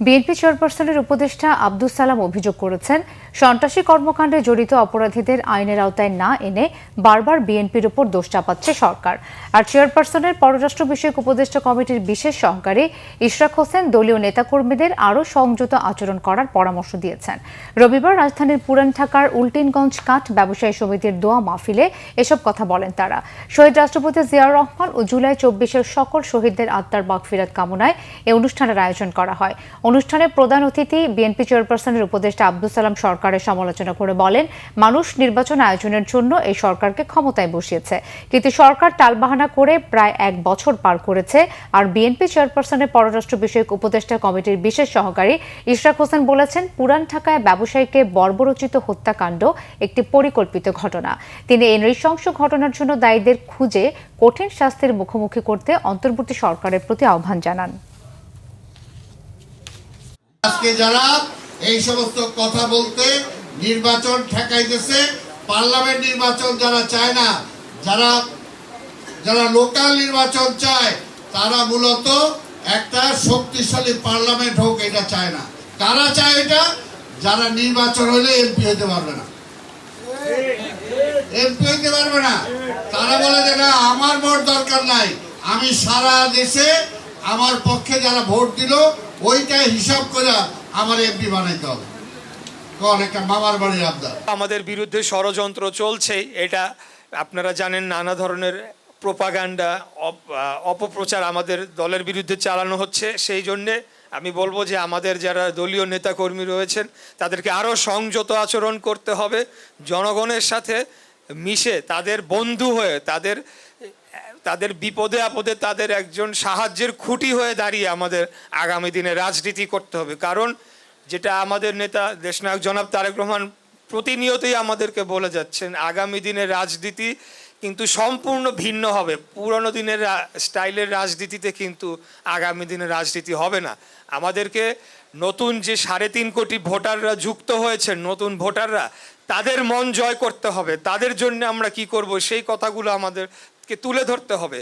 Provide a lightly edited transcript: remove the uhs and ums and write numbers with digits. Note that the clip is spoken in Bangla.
বিএনপি চেয়ারপারসনের উপদেষ্টা আব্দুস সালাম অভিযোগ করেছেন, সন্ত্রাসী কর্মকাণ্ডে জড়িত অপরাধীদের আইনের আওতায় না এনে বারবার বিএনপির উপর দোষ চাপাচ্ছে সরকার। আর চেয়ারপারসনের পররাষ্ট্র বিষয়ক উপদেষ্টা কমিটির বিশেষ সহকারী ইশরাক হোসেন দলীয় নেতাকর্মীদের আরও সংযত আচরণ করার পরামর্শ দিয়েছেন। রবিবার রাজধানীর পুরান ঢাকার উল্টিনগঞ্জ কাঠ ব্যবসায়ী সমিতির দোয়া মাহফিলে এসব কথা বলেন তারা। শহীদ রাষ্ট্রপতি জিয়াউর রহমান ও জুলাই ২৪-এর সকল শহীদদের আত্মার মাগফিরাত কামনায় এই অনুষ্ঠানের আয়োজন করা হয়। অনুষ্ঠানে প্রধান অতিথি বিএনপি চেয়ারপারসনের উপদেষ্টা আব্দুস সালাম সরকারের সমালোচনা করে বলেন, মানুষ নির্বাচন আয়োজনের জন্য এই সরকারকে ক্ষমতায় বসিয়েছে, কিন্তু সরকার টালবাহানা করে প্রায় ১ বছর পার করেছে। আর বিএনপি চেয়ারপারসনের পররাষ্ট্র বিষয়ক উপদেষ্টা কমিটির বিশেষ সহকারী ইশরাক হোসেন বলেছেন, পুরান ঢাকায় ব্যবসায়ীকে বর্বরোচিত হত্যাকাণ্ড একটি পরিকল্পিত ঘটনা। তিনি এই নৃশংস ঘটনার জন্য দায়ীদের খুঁজে কঠিন শাস্তির মুখোমুখি করতে অন্তর্বর্তী সরকারের প্রতি আহ্বান জানান। আজকে যারা এই সমস্ত কথা বলতে নির্বাচন ঠেকাইতেছে, পার্লামেন্ট নির্বাচন যারা চায় না, যারা লোকাল নির্বাচন চায়, তারা মূলত একটা শক্তিশালী পার্লামেন্ট হোক এটা চায় না। কারা চায় এটা? যারা নির্বাচন হলে এমপি হতে পারবে না, এমপি হতে পারবে না। তারা বলে যে না, আমার ভোট দরকার নাই, আমি সারা দেশে আমার পক্ষে যারা ভোট দিল ওইটাই হিসাব করে আমার এমপি বানাইতে হবে। একটা মামার বাড়ির আবদার। আমাদের বিরুদ্ধে ষড়যন্ত্র চলছে, এটা আপনারা জানেন। নানা ধরনের প্রোপাগান্ডা, অপপ্রচার আমাদের দলের বিরুদ্ধে চালানো হচ্ছে। সেই জন্যে আমি বলবো যে আমাদের যারা দলীয় নেতাকর্মী রয়েছেন তাদেরকে আরও সংযত আচরণ করতে হবে, জনগণের সাথে মিশে তাদের বন্ধু হয়ে, তাদের বিপদে আপদে তাদের একজন সাহায্যের খুঁটি হয়ে দাঁড়িয়ে আমাদের আগামী দিনে রাজনীতি করতে হবে। কারণ যেটা আমাদের নেতা দেশনায়ক জনাব তারেক রহমান প্রতিনিয়তই আমাদেরকে বলে যাচ্ছেন, আগামী দিনের রাজনীতি কিন্তু সম্পূর্ণ ভিন্ন হবে। পুরনো দিনের স্টাইলের রাজনীতিতে কিন্তু আগামী দিনের রাজনীতি হবে না। আমাদেরকে নতুন যে ৩.৫ কোটি ভোটাররা যুক্ত হয়েছেন, নতুন ভোটাররা, তাদের মন জয় করতে হবে। তাদের জন্য আমরা কি করব সেই কথাগুলো আমাদেরকে তুলে ধরতে হবে।